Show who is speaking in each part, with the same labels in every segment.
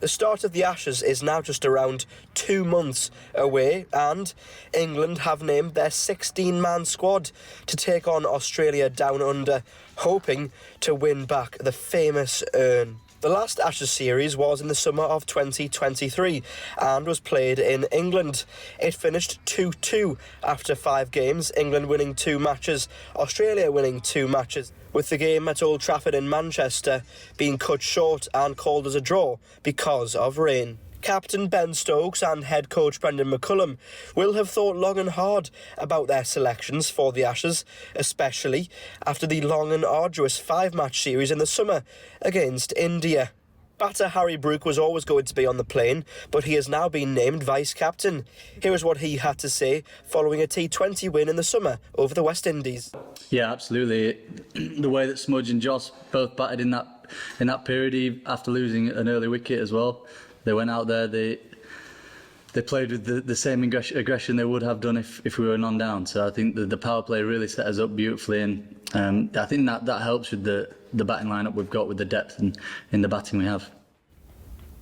Speaker 1: The start of the Ashes is now just around 2 months away, and England have named their 16-man squad to take on Australia down under, hoping to win back the famous urn. The last Ashes series was in the summer of 2023 and was played in England. It finished 2-2 after 5 games, England winning 2 matches, Australia winning 2 matches, with the game at Old Trafford in Manchester being cut short and called as a draw because of rain. Captain Ben Stokes and head coach Brendan McCullum will have thought long and hard about their selections for the Ashes, especially after the long and arduous 5-match series in the summer against India. Batter Harry Brook was always going to be on the plane, but he has now been named vice-captain. Here is what he had to say following a T20 win in the summer over the West Indies.
Speaker 2: Yeah, absolutely. The way that Smudge and Joss both batted in that period after losing an early wicket as well. They went out there, they played with the same aggression they would have done if we were non-down. So I think the power play really set us up beautifully, and I think that helps with the batting lineup we've got, with the depth in the batting we have.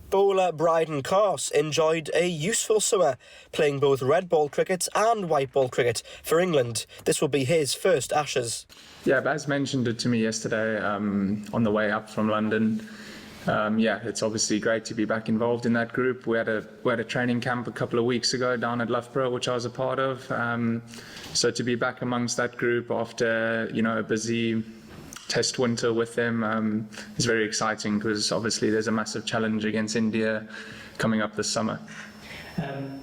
Speaker 1: Bowler Bryden Carse enjoyed a useful summer, playing both red ball cricket and white ball cricket for England. This will be his first Ashes.
Speaker 3: Yeah, Baz mentioned it to me yesterday on the way up from London. It's obviously great to be back involved in that group. We had a training camp a couple of weeks ago down at Loughborough, which I was a part of. So to be back amongst that group after a busy test winter with them is very exciting, because obviously there's a massive challenge against India coming up this summer.
Speaker 4: And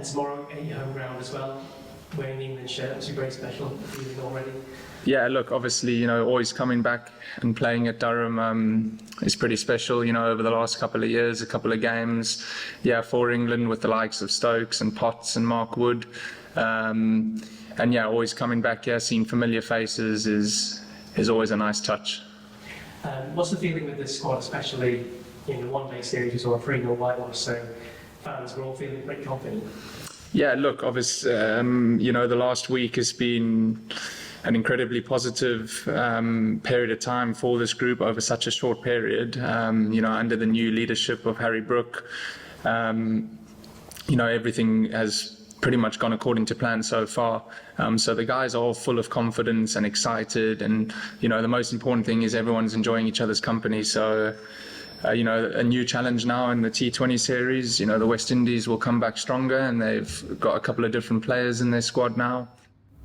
Speaker 4: tomorrow at your home ground as well, wearing the England shirt, it's a great special feeling already.
Speaker 3: Yeah, look, obviously, always coming back and playing at Durham is pretty special, over the last couple of years, a couple of games, for England with the likes of Stokes and Potts and Mark Wood. Always coming back here, seeing familiar faces is always a nice touch.
Speaker 4: What's the feeling with this squad, especially in the one-day series or a 3-0 whitewash, so fans were all feeling pretty confident?
Speaker 3: Yeah, look, obviously, the last week has been an incredibly positive period of time for this group over such a short period. Under the new leadership of Harry Brook, everything has pretty much gone according to plan so far. So the guys are all full of confidence and excited, and the most important thing is everyone's enjoying each other's company. So a new challenge now in the T20 series. The West Indies will come back stronger, and they've got a couple of different players in their squad now.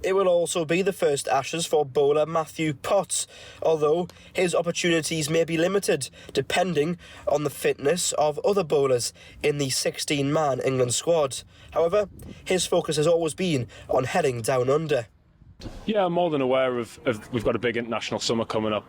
Speaker 1: It will also be the first Ashes for bowler Matthew Potts, although his opportunities may be limited, depending on the fitness of other bowlers in the 16-man England squad. However, his focus has always been on heading down under.
Speaker 5: Yeah, I'm more than aware of we've got a big international summer coming up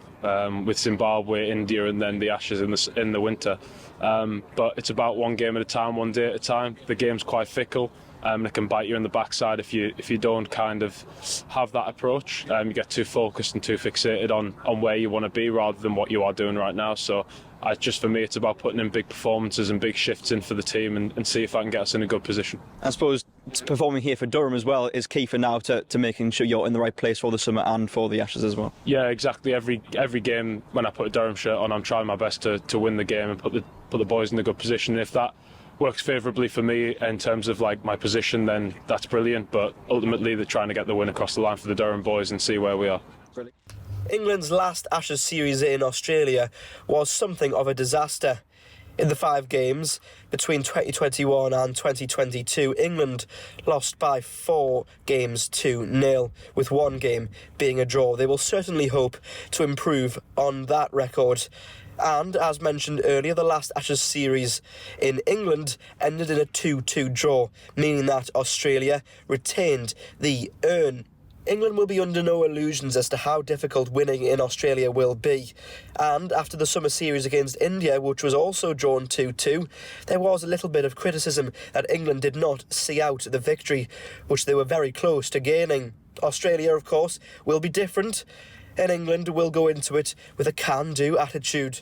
Speaker 5: with Zimbabwe, India, and then the Ashes in the winter. But it's about one game at a time, one day at a time. The game's quite fickle. And it can bite you in the backside if you don't kind of have that approach. You get too focused and too fixated on where you want to be rather than what you are doing right now. So for me, it's about putting in big performances and big shifts in for the team and see if I can get us in a good position.
Speaker 6: I suppose performing here for Durham as well is key for now to making sure you're in the right place for the summer and for the Ashes as well.
Speaker 5: Yeah, exactly. Every game when I put a Durham shirt on, I'm trying my best to win the game and put the boys in a good position. And if that works favourably for me in terms of my position, then that's brilliant. But ultimately, they're trying to get the win across the line for the Durham boys and see where we are.
Speaker 6: Brilliant.
Speaker 1: England's last Ashes series in Australia was something of a disaster. In the 5 games between 2021 and 2022, England lost by 4 games to 0, with 1 game being a draw. They will certainly hope to improve on that record. And, as mentioned earlier, the last Ashes series in England ended in a 2-2 draw, meaning that Australia retained the urn. England will be under no illusions as to how difficult winning in Australia will be. And after the summer series against India, which was also drawn 2-2, there was a little bit of criticism that England did not see out the victory, which they were very close to gaining. Australia, of course, will be different, and England will go into it with a can-do attitude.